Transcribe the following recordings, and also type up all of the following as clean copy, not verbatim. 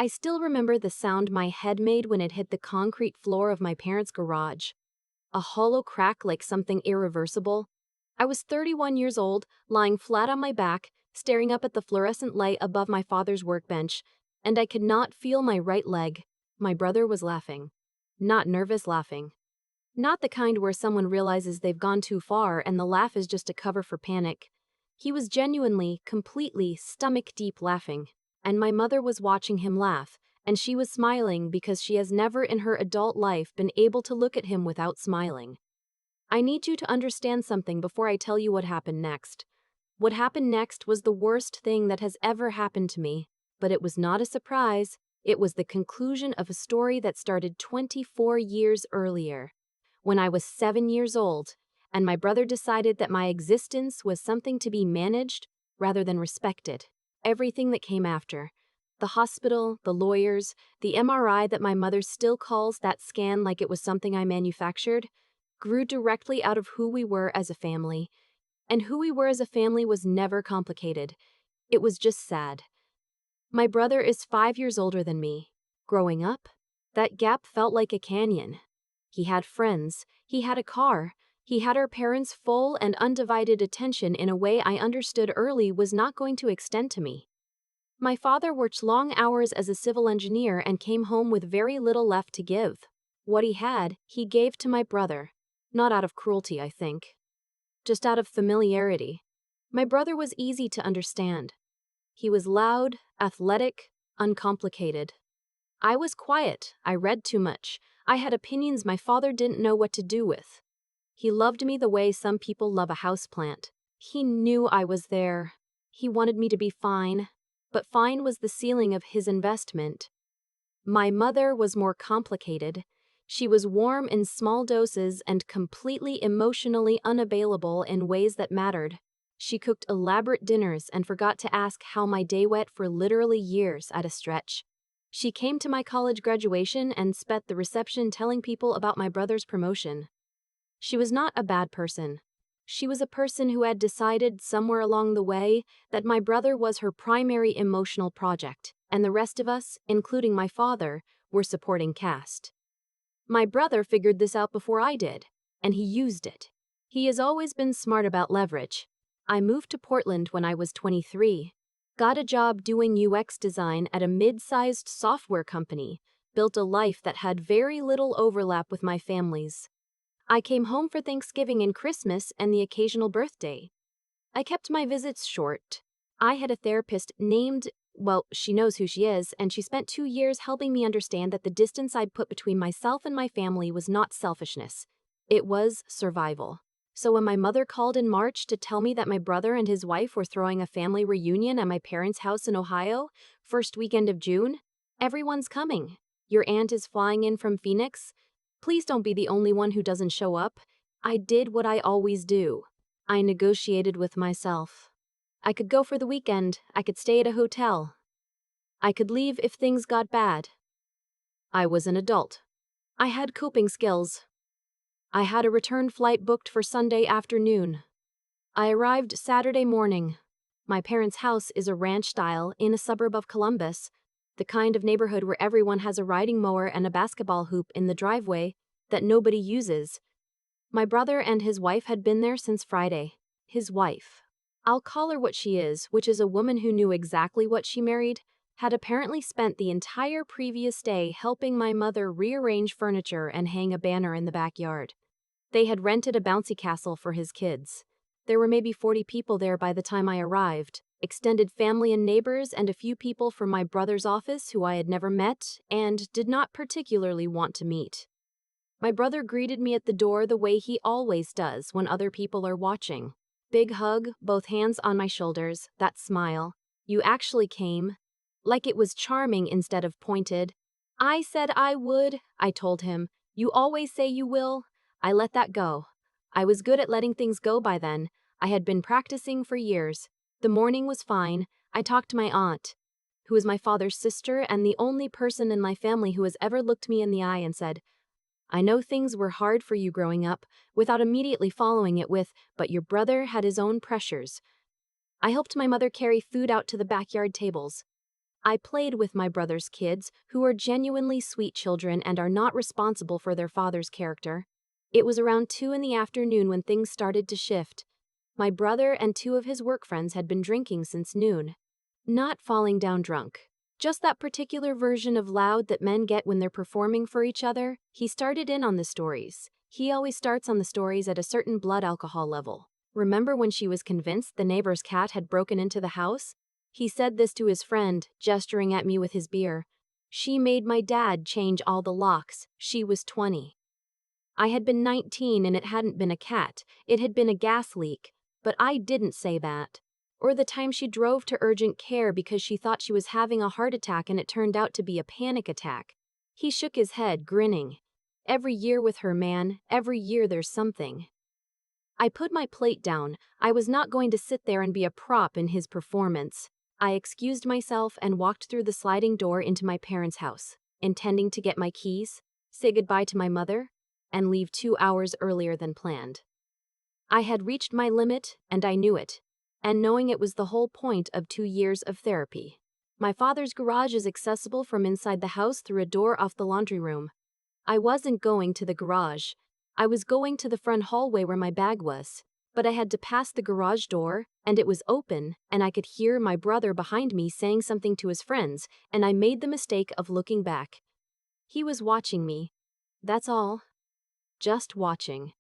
I still remember the sound my head made when it hit the concrete floor of my parents' garage. A hollow crack like something irreversible. I was 31 years old, lying flat on my back, staring up at the fluorescent light above my father's workbench, and I could not feel my right leg. My brother was laughing. Not nervous laughing. Not the kind where someone realizes they've gone too far and the laugh is just a cover for panic. He was genuinely, completely, stomach-deep laughing. And my mother was watching him laugh, and she was smiling because she has never in her adult life been able to look at him without smiling. I need you to understand something before I tell you what happened next. What happened next was the worst thing that has ever happened to me, but it was not a surprise. It was the conclusion of a story that started 24 years earlier, when I was 7 years old, and my brother decided that my existence was something to be managed rather than respected. Everything that came after, the hospital, the lawyers, the MRI that my mother still calls that scan like it was something I manufactured, grew directly out of who we were as a family. And who we were as a family was never complicated. It was just sad. My brother is 5 years older than me. Growing up, that gap felt like a canyon. He had friends, he had a car, he had our parents' full and undivided attention in a way I understood early was not going to extend to me. My father worked long hours as a civil engineer and came home with very little left to give. What he had, he gave to my brother. Not out of cruelty, I think. Just out of familiarity. My brother was easy to understand. He was loud, athletic, uncomplicated. I was quiet, I read too much, I had opinions my father didn't know what to do with. He loved me the way some people love a houseplant. He knew I was there. He wanted me to be fine, but fine was the ceiling of his investment. My mother was more complicated. She was warm in small doses and completely emotionally unavailable in ways that mattered. She cooked elaborate dinners and forgot to ask how my day went for literally years at a stretch. She came to my college graduation and spent the reception telling people about my brother's promotion. She was not a bad person. She was a person who had decided somewhere along the way that my brother was her primary emotional project, and the rest of us, including my father, were supporting cast. My brother figured this out before I did, and he used it. He has always been smart about leverage. I moved to Portland when I was 23, got a job doing UX design at a mid-sized software company, built a life that had very little overlap with my family's. I came home for Thanksgiving and Christmas and the occasional birthday. I kept my visits short. I had a therapist named, well, she knows who she is, and she spent 2 years helping me understand that the distance I'd put between myself and my family was not selfishness. It was survival. So when my mother called in March to tell me that my brother and his wife were throwing a family reunion at my parents' house in Ohio, first weekend of June, everyone's coming. Your aunt is flying in from Phoenix. Please don't be the only one who doesn't show up. I did what I always do. I negotiated with myself. I could go for the weekend. I could stay at a hotel. I could leave if things got bad. I was an adult. I had coping skills. I had a return flight booked for Sunday afternoon. I arrived Saturday morning. My parents' house is a ranch style in a suburb of Columbus, the kind of neighborhood where everyone has a riding mower and a basketball hoop in the driveway that nobody uses. My brother and his wife had been there since Friday. His wife, I'll call her what she is, which is a woman who knew exactly what she married, had apparently spent the entire previous day helping my mother rearrange furniture and hang a banner in the backyard. They had rented a bouncy castle for his kids. There were maybe 40 people there by the time I arrived, extended family and neighbors and a few people from my brother's office who I had never met and did not particularly want to meet. My brother greeted me at the door the way he always does when other people are watching. Big hug, both hands on my shoulders, that smile. You actually came. Like it was charming instead of pointed. I said I would, I told him. You always say you will. I let that go. I was good at letting things go by then. I had been practicing for years. The morning was fine. I talked to my aunt, who is my father's sister and the only person in my family who has ever looked me in the eye and said, I know things were hard for you growing up, without immediately following it with, but your brother had his own pressures. I helped my mother carry food out to the backyard tables. I played with my brother's kids, who are genuinely sweet children and are not responsible for their father's character. It was around 2 in the afternoon when things started to shift. My brother and 2 of his work friends had been drinking since noon. Not falling down drunk. Just that particular version of loud that men get when they're performing for each other. He started in on the stories. He always starts on the stories at a certain blood alcohol level. Remember when she was convinced the neighbor's cat had broken into the house? He said this to his friend, gesturing at me with his beer. She made my dad change all the locks. She was 20. I had been 19 and it hadn't been a cat, it had been a gas leak. But I didn't say that. Or the time she drove to urgent care because she thought she was having a heart attack and it turned out to be a panic attack. He shook his head, grinning. Every year with her, man, every year there's something. I put my plate down. I was not going to sit there and be a prop in his performance. I excused myself and walked through the sliding door into my parents' house, intending to get my keys, say goodbye to my mother, and leave 2 hours earlier than planned. I had reached my limit, and I knew it, and knowing it was the whole point of 2 years of therapy. My father's garage is accessible from inside the house through a door off the laundry room. I wasn't going to the garage. I was going to the front hallway where my bag was, but I had to pass the garage door, and it was open, and I could hear my brother behind me saying something to his friends, and I made the mistake of looking back. He was watching me. That's all. Just watching.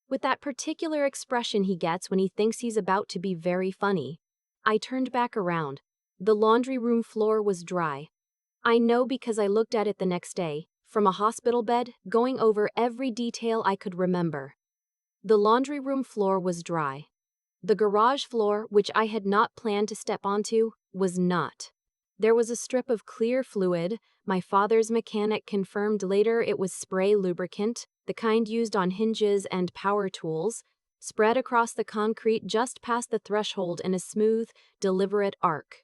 With that particular expression he gets when he thinks he's about to be very funny. I turned back around. The laundry room floor was dry. I know because I looked at it the next day, from a hospital bed, going over every detail I could remember. The laundry room floor was dry. The garage floor, which I had not planned to step onto, was not. There was a strip of clear fluid. My father's mechanic confirmed later it was spray lubricant, the kind used on hinges and power tools, spread across the concrete just past the threshold in a smooth, deliberate arc.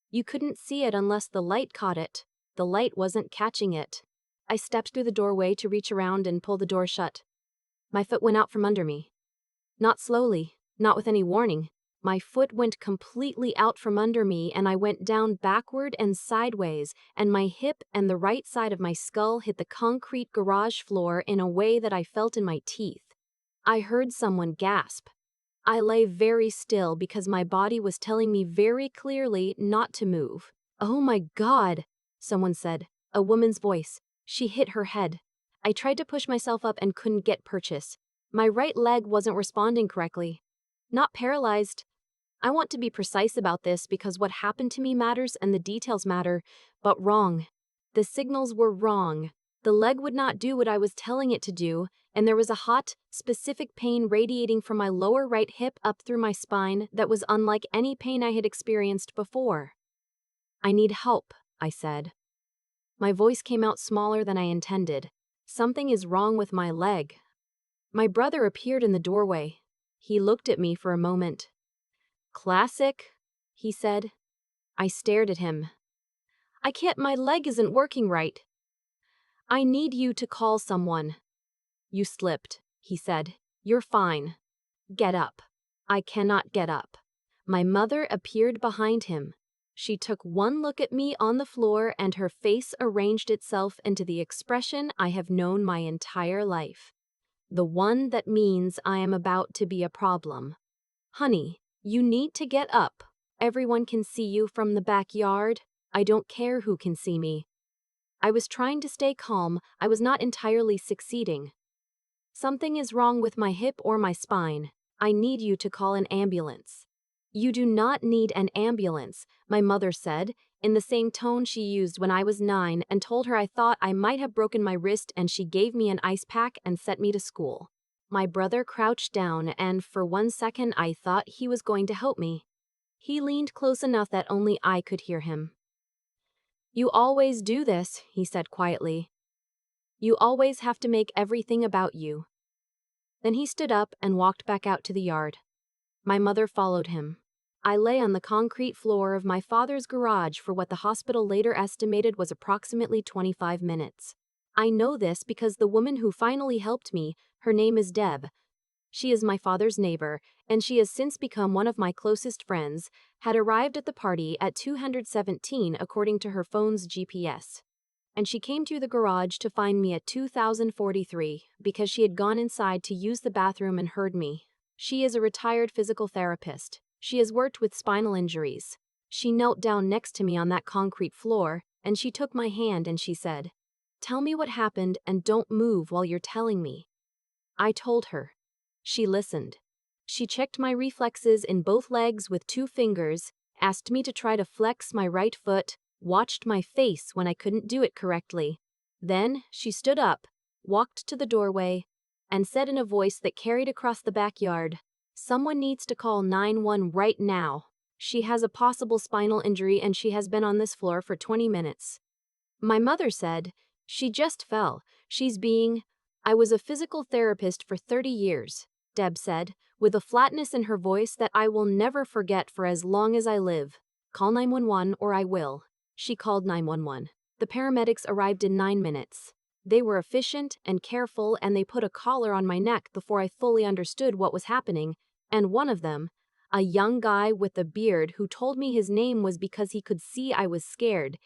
You couldn't see it unless the light caught it. The light wasn't catching it. I stepped through the doorway to reach around and pull the door shut. My foot went out from under me. Not slowly, not with any warning. My foot went completely out from under me and I went down backward and sideways, and my hip and the right side of my skull hit the concrete garage floor in a way that I felt in my teeth. I heard someone gasp. I lay very still because my body was telling me very clearly not to move. "Oh my God," someone said, a woman's voice. She hit her head. I tried to push myself up and couldn't get purchase. My right leg wasn't responding correctly. Not paralyzed. I want to be precise about this because what happened to me matters and the details matter, but wrong. The signals were wrong. The leg would not do what I was telling it to do, and there was a hot, specific pain radiating from my lower right hip up through my spine that was unlike any pain I had experienced before. "I need help," I said. My voice came out smaller than I intended. "Something is wrong with my leg." My brother appeared in the doorway. He looked at me for a moment. "Classic," he said. I stared at him. "I can't, my leg isn't working right." "I need you to call someone." "You slipped," he said. "You're fine. Get up." I cannot get up. My mother appeared behind him. She took one look at me on the floor and her face arranged itself into the expression I have known my entire life. The one that means I am about to be a problem. "Honey, you need to get up. Everyone can see you from the backyard. I don't care who can see me." I was trying to stay calm. I was not entirely succeeding. "Something is wrong with my hip or my spine. I need you to call an ambulance." "You do not need an ambulance," my mother said, in the same tone she used when I was 9, and told her I thought I might have broken my wrist, and she gave me an ice pack and sent me to school. My brother crouched down, and for 1 second I thought he was going to help me. He leaned close enough that only I could hear him. "You always do this," he said quietly. "You always have to make everything about you." Then he stood up and walked back out to the yard. My mother followed him. I lay on the concrete floor of my father's garage for what the hospital later estimated was approximately 25 minutes. I know this because the woman who finally helped me, her name is Deb. She is my father's neighbor, and she has since become one of my closest friends, had arrived at the party at 217 according to her phone's GPS. And she came to the garage to find me at 2043 because she had gone inside to use the bathroom and heard me. She is a retired physical therapist. She has worked with spinal injuries. She knelt down next to me on that concrete floor, and she took my hand and she said, "Tell me what happened and don't move while you're telling me." I told her. She listened. She checked my reflexes in both legs with 2 fingers, asked me to try to flex my right foot, watched my face when I couldn't do it correctly. Then she stood up, walked to the doorway, and said in a voice that carried across the backyard, "Someone needs to call 911 right now. She has a possible spinal injury and she has been on this floor for 20 minutes. My mother said, "She just fell. She's being—" I was a physical therapist for 30 years, Deb said, with a flatness in her voice that I will never forget for as long as I live. "Call 911 or I will." She called 911. The paramedics arrived in 9 minutes. They were efficient and careful, and they put a collar on my neck before I fully understood what was happening, and one of them, a young guy with a beard who told me his name was because he could see I was scared,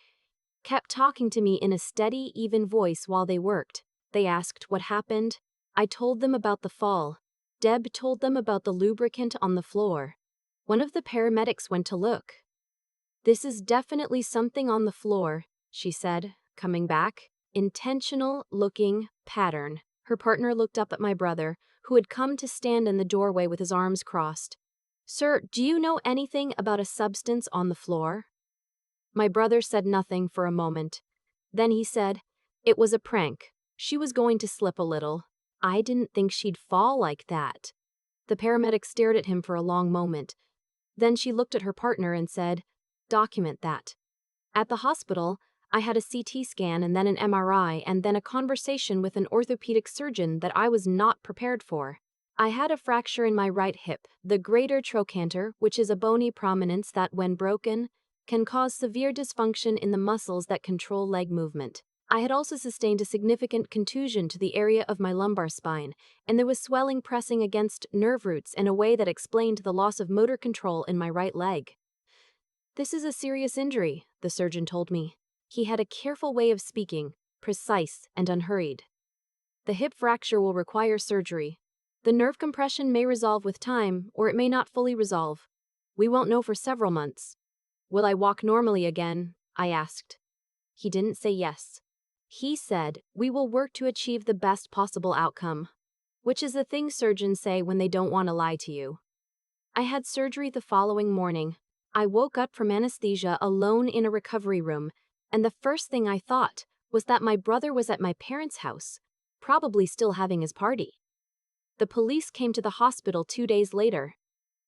kept talking to me in a steady, even voice while they worked. They asked what happened. I told them about the fall. Deb told them about the lubricant on the floor. One of the paramedics went to look. "This is definitely something on the floor," she said, coming back. "Intentional looking pattern." Her partner looked up at my brother, who had come to stand in the doorway with his arms crossed. "Sir, do you know anything about a substance on the floor?" My brother said nothing for a moment. Then he said, "It was a prank. She was going to slip a little. I didn't think she'd fall like that." The paramedic stared at him for a long moment. Then she looked at her partner and said, "Document that." At the hospital, I had a CT scan and then an MRI and then a conversation with an orthopedic surgeon that I was not prepared for. I had a fracture in my right hip, the greater trochanter, which is a bony prominence that, when broken, can cause severe dysfunction in the muscles that control leg movement. I had also sustained a significant contusion to the area of my lumbar spine, and there was swelling pressing against nerve roots in a way that explained the loss of motor control in my right leg. "This is a serious injury," the surgeon told me. He had a careful way of speaking, precise and unhurried. "The hip fracture will require surgery. The nerve compression may resolve with time, or it may not fully resolve. We won't know for several months." "Will I walk normally again?" I asked. He didn't say yes. He said, "We will work to achieve the best possible outcome," which is the thing surgeons say when they don't want to lie to you. I had surgery the following morning. I woke up from anesthesia alone in a recovery room, and the first thing I thought was that my brother was at my parents' house, probably still having his party. The police came to the hospital 2 days later.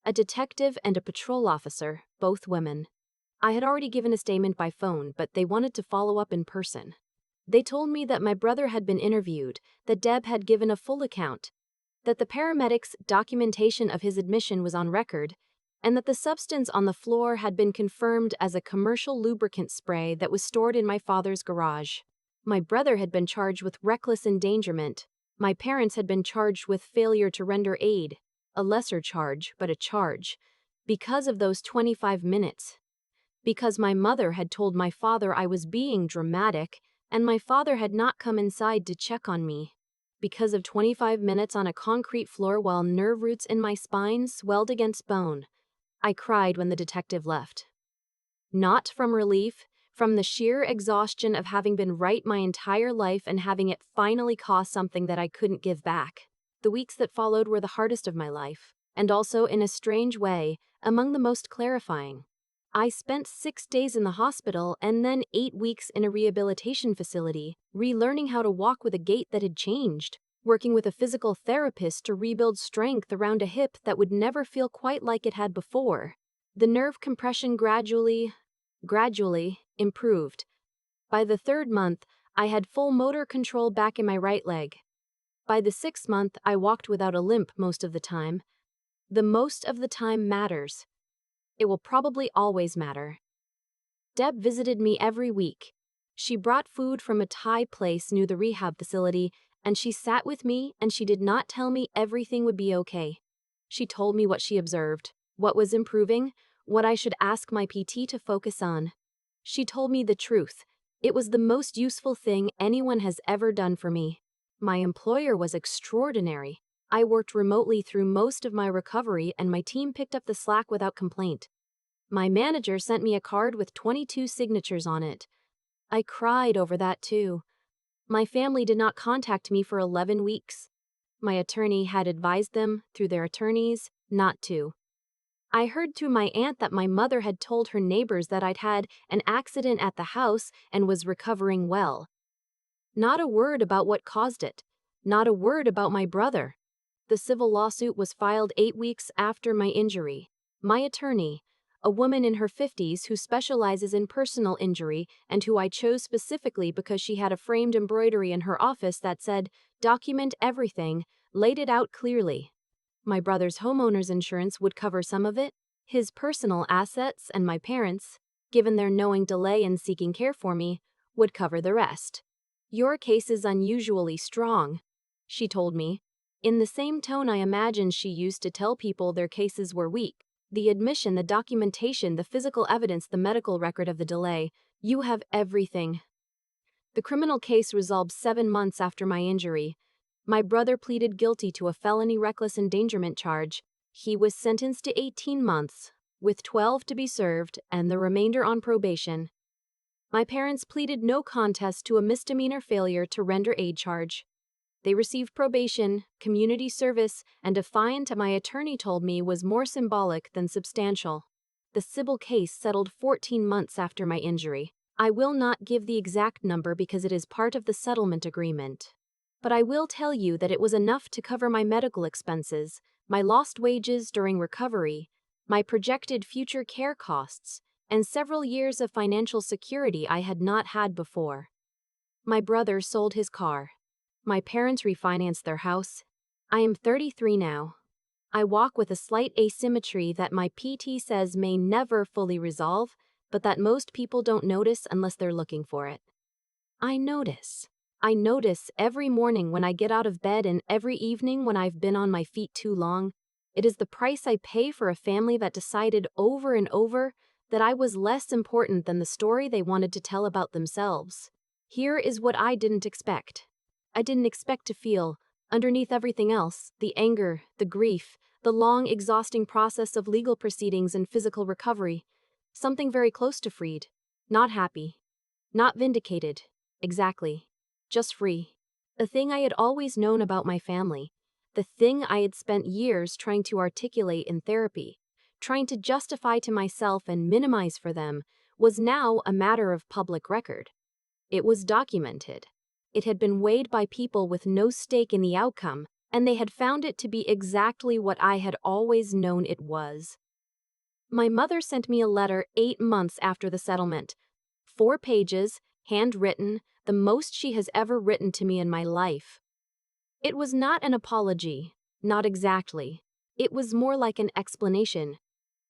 A detective and a patrol officer, both women. I had already given a statement by phone, but they wanted to follow up in person. They told me that my brother had been interviewed, that Deb had given a full account, that the paramedics' documentation of his admission was on record, and that the substance on the floor had been confirmed as a commercial lubricant spray that was stored in my father's garage. My brother had been charged with reckless endangerment. My parents had been charged with failure to render aid, a lesser charge, but a charge, because of those 25 minutes. Because my mother had told my father I was being dramatic, and my father had not come inside to check on me. Because of 25 minutes on a concrete floor while nerve roots in my spine swelled against bone. I cried when the detective left. Not from relief, from the sheer exhaustion of having been right my entire life and having it finally cost something that I couldn't give back. The weeks that followed were the hardest of my life, and also, in a strange way, among the most clarifying. I spent 6 days in the hospital and then 8 weeks in a rehabilitation facility, relearning how to walk with a gait that had changed, working with a physical therapist to rebuild strength around a hip that would never feel quite like it had before. The nerve compression gradually improved. By the 3rd month, I had full motor control back in my right leg. By the 6th month, I walked without a limp most of the time. The most of the time matters. It will probably always matter. Deb visited me every week. She brought food from a Thai place near the rehab facility And she sat with me and she did not tell me everything would be okay. She told me what she observed, what was improving, what I should ask my PT to focus on. She told me the truth. It was the most useful thing anyone has ever done for me. My employer was extraordinary. I worked remotely through most of my recovery and my team picked up the slack without complaint. My manager sent me a card with 22 signatures on it. I cried over that too. My family did not contact me for 11 weeks. My attorney had advised them, through their attorneys, not to. I heard through my aunt that my mother had told her neighbors that I'd had an accident at the house and was recovering well. Not a word about what caused it. Not a word about my brother. The civil lawsuit was filed 8 weeks after my injury. My attorney, a woman in her 50s who specializes in personal injury and who I chose specifically because she had a framed embroidery in her office that said, "Document everything," laid it out clearly. My brother's homeowner's insurance would cover some of it, his personal assets and my parents, given their knowing delay in seeking care for me, would cover the rest. "Your case is unusually strong," she told me, in the same tone I imagined she used to tell people their cases were weak. "The admission, the documentation, the physical evidence, the medical record of the delay. You have everything." The criminal case resolved 7 months after my injury. My brother pleaded guilty to a felony reckless endangerment charge. He was sentenced to 18 months, with 12 to be served and the remainder on probation. My parents pleaded no contest to a misdemeanor failure to render aid charge. They received probation, community service, and a fine my attorney told me was more symbolic than substantial. The civil case settled 14 months after my injury. I will not give the exact number because it is part of the settlement agreement. But I will tell you that it was enough to cover my medical expenses, my lost wages during recovery, my projected future care costs, and several years of financial security I had not had before. My brother sold his car. My parents refinanced their house. I am 33 now. I walk with a slight asymmetry that my PT says may never fully resolve, but that most people don't notice unless they're looking for it. I notice. I notice every morning when I get out of bed and every evening when I've been on my feet too long. It is the price I pay for a family that decided over and over that I was less important than the story they wanted to tell about themselves. Here is what I didn't expect. I didn't expect to feel, underneath everything else, the anger, the grief, the long, exhausting process of legal proceedings and physical recovery, something very close to freed, not happy, not vindicated, exactly, just free. The thing I had always known about my family, the thing I had spent years trying to articulate in therapy, trying to justify to myself and minimize for them, was now a matter of public record. It was documented. It had been weighed by people with no stake in the outcome, and they had found it to be exactly what I had always known it was. My mother sent me a letter 8 months after the settlement. 4 pages, handwritten, the most she has ever written to me in my life. It was not an apology, not exactly. It was more like an explanation.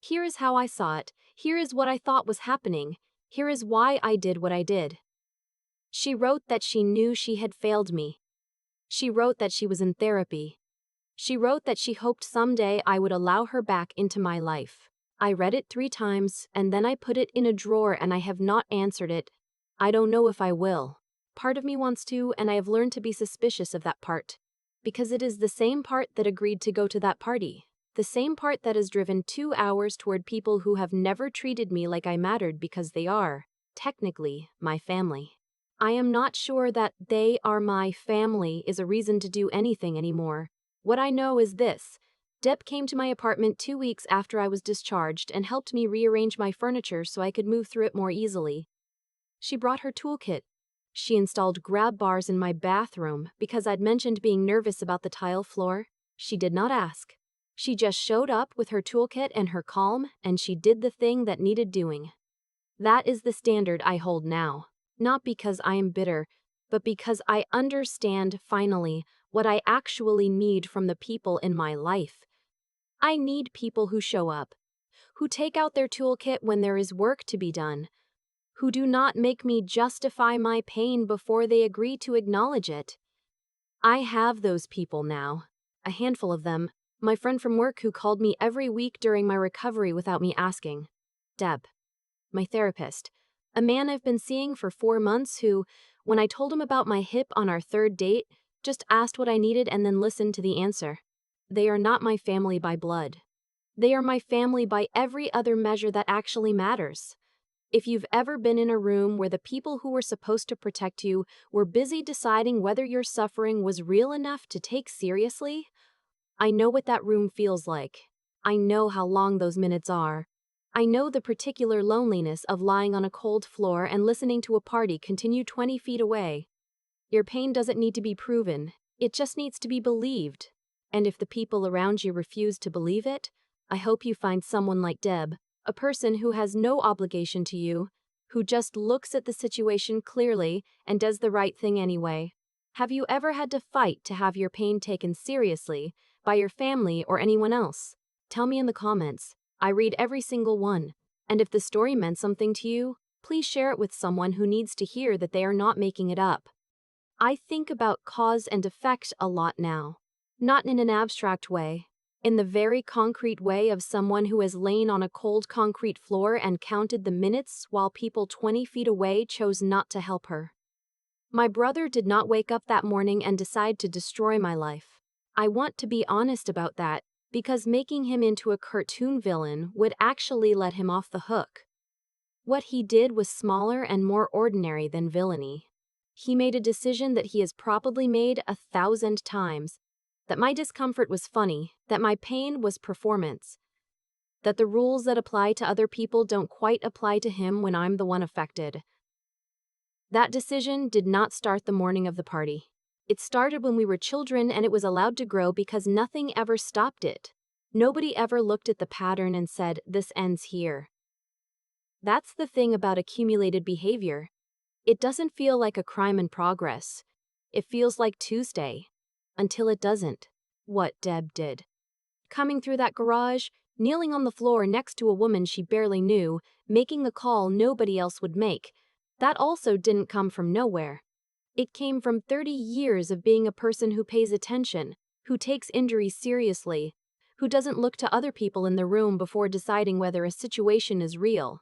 Here is how I saw it, here is what I thought was happening, here is why I did what I did. She wrote that she knew she had failed me. She wrote that she was in therapy. She wrote that she hoped someday I would allow her back into my life. I read it 3 times, and then I put it in a drawer and I have not answered it. I don't know if I will. Part of me wants to, and I have learned to be suspicious of that part. Because it is the same part that agreed to go to that party. The same part that has driven 2 hours toward people who have never treated me like I mattered because they are, technically, my family. I am not sure that "they are my family" is a reason to do anything anymore. What I know is this. Deb came to my apartment 2 weeks after I was discharged and helped me rearrange my furniture so I could move through it more easily. She brought her toolkit. She installed grab bars in my bathroom because I'd mentioned being nervous about the tile floor. She did not ask. She just showed up with her toolkit and her calm, and she did the thing that needed doing. That is the standard I hold now. Not because I am bitter, but because I understand, finally, what I actually need from the people in my life. I need people who show up, who take out their toolkit when there is work to be done, who do not make me justify my pain before they agree to acknowledge it. I have those people now. A handful of them. My friend from work who called me every week during my recovery without me asking. Deb, my therapist. A man I've been seeing for 4 months who, when I told him about my hip on our third date, just asked what I needed and then listened to the answer. They are not my family by blood. They are my family by every other measure that actually matters. If you've ever been in a room where the people who were supposed to protect you were busy deciding whether your suffering was real enough to take seriously, I know what that room feels like. I know how long those minutes are. I know the particular loneliness of lying on a cold floor and listening to a party continue 20 feet away. Your pain doesn't need to be proven, it just needs to be believed. And if the people around you refuse to believe it, I hope you find someone like Deb, a person who has no obligation to you, who just looks at the situation clearly and does the right thing anyway. Have you ever had to fight to have your pain taken seriously by your family or anyone else? Tell me in the comments. I read every single one. And if the story meant something to you, please share it with someone who needs to hear that they are not making it up. I think about cause and effect a lot now. Not in an abstract way. In the very concrete way of someone who has lain on a cold concrete floor and counted the minutes while people 20 feet away chose not to help her. My brother did not wake up that morning and decide to destroy my life. I want to be honest about that, because making him into a cartoon villain would actually let him off the hook. What he did was smaller and more ordinary than villainy. He made a decision that he has probably made 1,000 times, that my discomfort was funny, that my pain was performance, that the rules that apply to other people don't quite apply to him when I'm the one affected. That decision did not start the morning of the party. It started when we were children and it was allowed to grow because nothing ever stopped it. Nobody ever looked at the pattern and said, "This ends here." That's the thing about accumulated behavior. It doesn't feel like a crime in progress. It feels like Tuesday. Until it doesn't. What Deb did. Coming through that garage, kneeling on the floor next to a woman she barely knew, making the call nobody else would make, that also didn't come from nowhere. It came from 30 years of being a person who pays attention, who takes injuries seriously, who doesn't look to other people in the room before deciding whether a situation is real.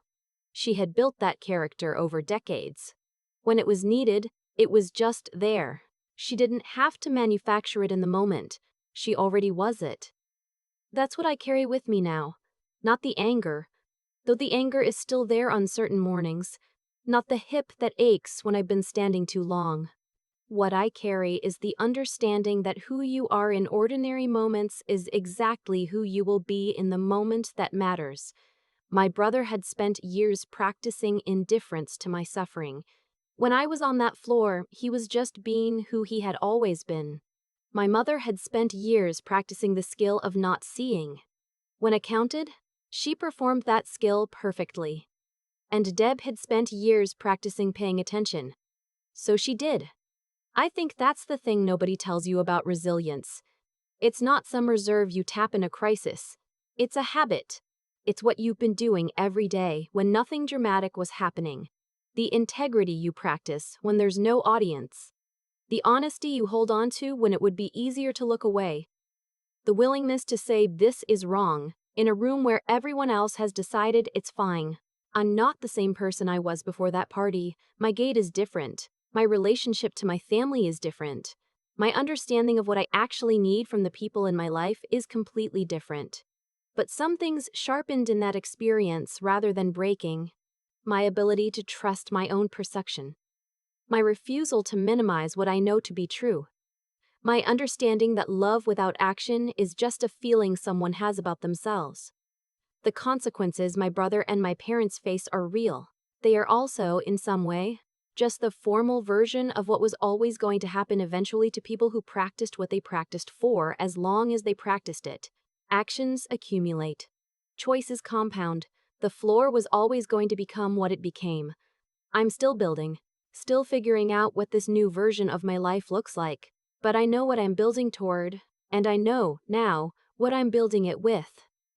She had built that character over decades. When it was needed, it was just there. She didn't have to manufacture it in the moment. She already was it. That's what I carry with me now. Not the anger, though the anger is still there on certain mornings. Not the hip that aches when I've been standing too long. What I carry is the understanding that who you are in ordinary moments is exactly who you will be in the moment that matters. My brother had spent years practicing indifference to my suffering. When I was on that floor, he was just being who he had always been. My mother had spent years practicing the skill of not seeing. When it counted, she performed that skill perfectly. And Deb had spent years practicing paying attention. So she did. I think that's the thing nobody tells you about resilience. It's not some reserve you tap in a crisis. It's a habit. It's what you've been doing every day when nothing dramatic was happening. The integrity you practice when there's no audience. The honesty you hold on to when it would be easier to look away. The willingness to say this is wrong in a room where everyone else has decided it's fine. I'm not the same person I was before that party. My gait is different. My relationship to my family is different. My understanding of what I actually need from the people in my life is completely different. But some things sharpened in that experience rather than breaking. My ability to trust my own perception. My refusal to minimize what I know to be true. My understanding that love without action is just a feeling someone has about themselves. The consequences my brother and my parents face are real. They are also, in some way, just the formal version of what was always going to happen eventually to people who practiced what they practiced for as long as they practiced it. Actions accumulate. Choices compound. The floor was always going to become what it became. I'm still building, still figuring out what this new version of my life looks like. But I know what I'm building toward, and I know, now, what I'm building it with.